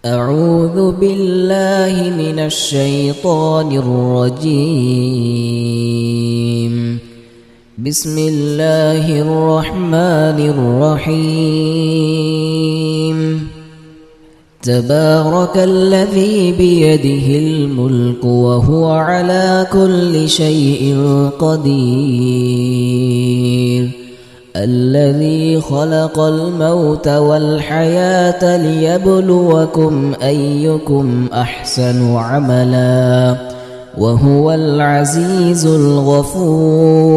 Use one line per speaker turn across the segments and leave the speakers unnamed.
أعوذ بالله من الشيطان الرجيم. بسم الله الرحمن الرحيم. تبارك الذي بيده الملك وهو على كل شيء قدير. الذي خلق الموت والحياة ليبلوكم أيكم أحسن عملا وهو العزيز الغفور.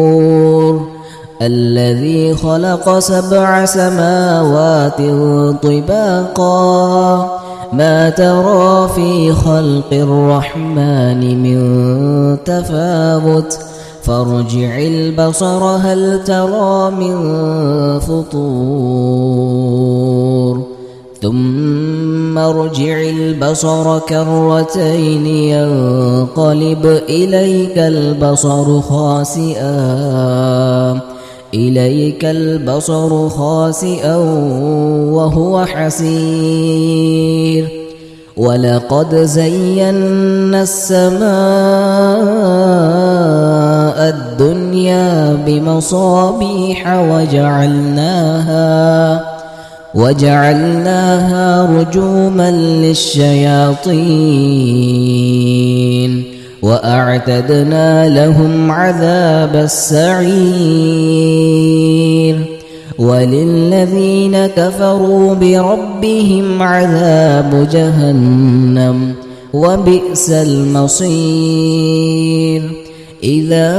الذي خلق 7 سماوات طباقا ما ترى في خلق الرحمن من تفاوت فارجع البصر هل ترى من فطور ثم ارجع البصر كرتين ينقلب إليك البصر خاسئا وهو حسير. ولقد زينا السماء الدنيا بمصابيح وجعلناها رجوما للشياطين وأعتدنا لهم عذاب السعير. وللذين كفروا بربهم عذاب جهنم وبئس المصير. إذا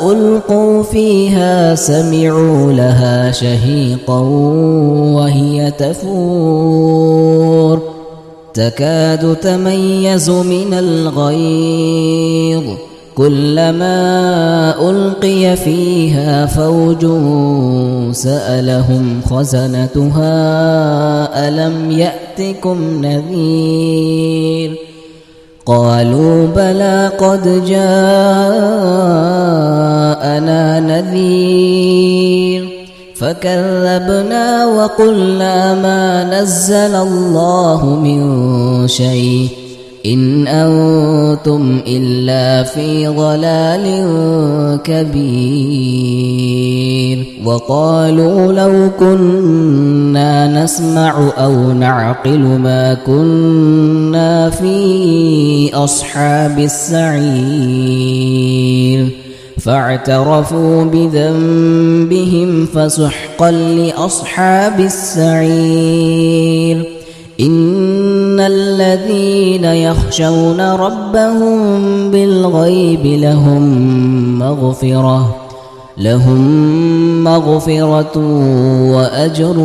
ألقوا فيها سمعوا لها شهيقا وهي تفور تكاد تميز من الغيظ كلما ألقي فيها فوج سألهم خزنتها ألم يأتكم نذير قالوا بلى قد جاءنا نذير فكذبنا وقلنا ما نزل الله من شيء إن أنتم إلا في ضلال كبير. وقالوا لو كنا نسمع أو نعقل ما كنا في أصحاب السعير فاعترفوا بذنبهم فسحقا لأصحاب السعير. إن الذين يخشون ربهم بالغيب لهم مغفرة وأجر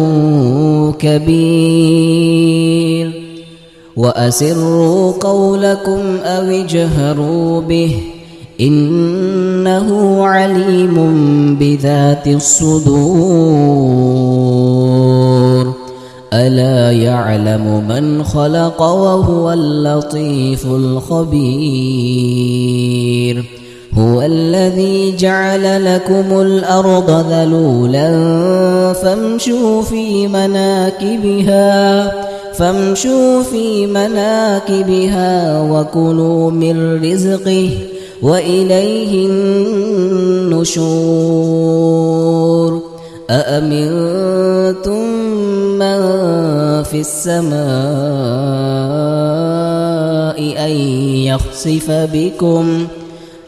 كبير. وأسروا قولكم أو اجهروا به إنه عليم بذات الصدور. ألا يعلم من خلق وهو اللطيف الخبير. هو الذي جعل لكم الأرض ذلولا فامشوا في مناكبها وكلوا من رزقه وإليه النشور. أأمنتم من في السماء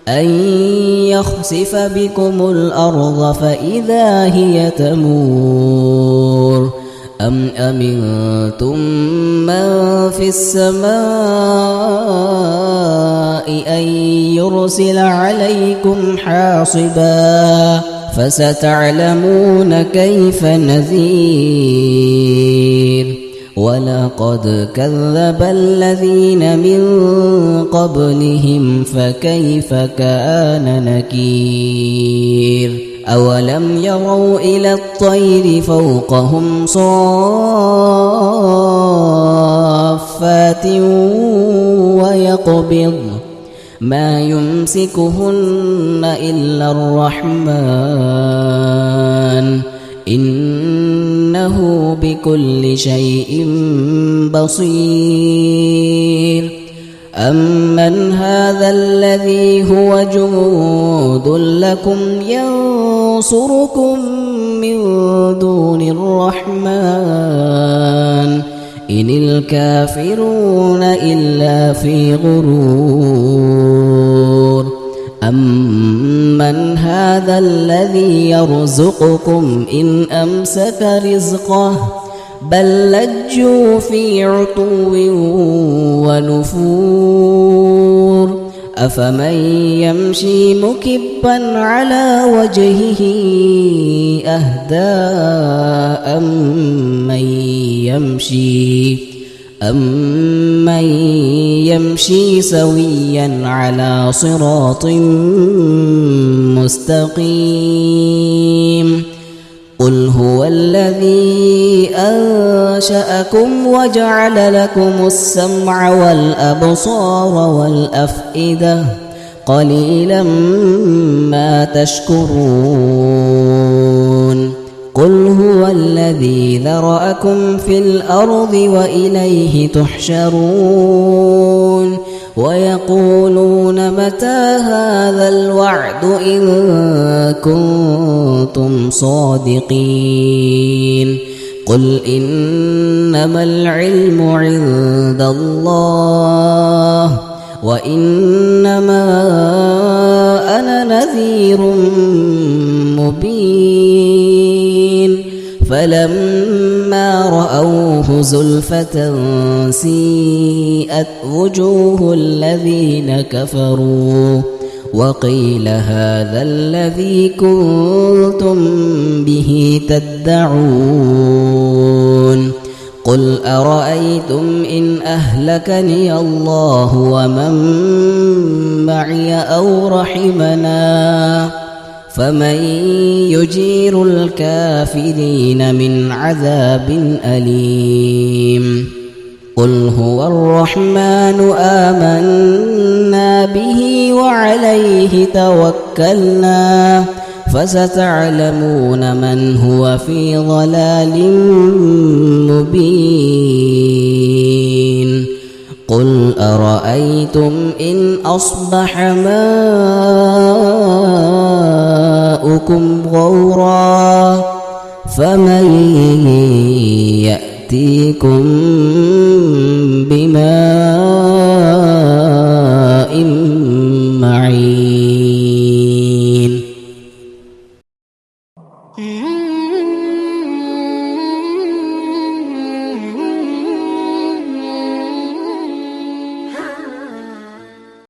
أن يخسف بكم الأرض فإذا هي تمور أم أمنتم من في السماء أن يرسل عليكم حاصبا فستعلمون كيف نذير. ولقد كذب الذين من قبلهم فكيف كان نكير. أولم يروا إلى الطير فوقهم صافات ويقبض ما يمسكهن إلا الرحمن إنه بكل شيء بصير أمن هذا الذي هو جند لكم ينصركم من دون الرحمن إن الكافرون إلا في غرور أمن هذا الذي يرزقكم إن أمسك رزقه بل لجوا في عتو ونفور أفمن يمشي مكبا على وجهه أهدى أمن يمشي سويا على صراط مستقيم قل هو الذي أنشأكم وجعل لكم السمع والأبصار والأفئدة قليلا ما تشكرون قل هو الذي ذرأكم في الأرض وإليه تحشرون ويقولون متى هذا الوعد إن كنتم صادقين قل إنما العلم عند الله وإنما أنا نذير مبين فلما رأوه زلفة سيئت وجوه الذين كفروا وقيل هذا الذي كنتم به تدعون قل أرأيتم إن أهلكني الله ومن معي أو رحمنا فمن يجير الكافرين من عذاب أليم قل هو الرحمن آمنا به وعليه توكلنا فستعلمون من هو في ضلال مبين قل أرأيتم إن أصبح ماؤكم غورا فمن يأتيكم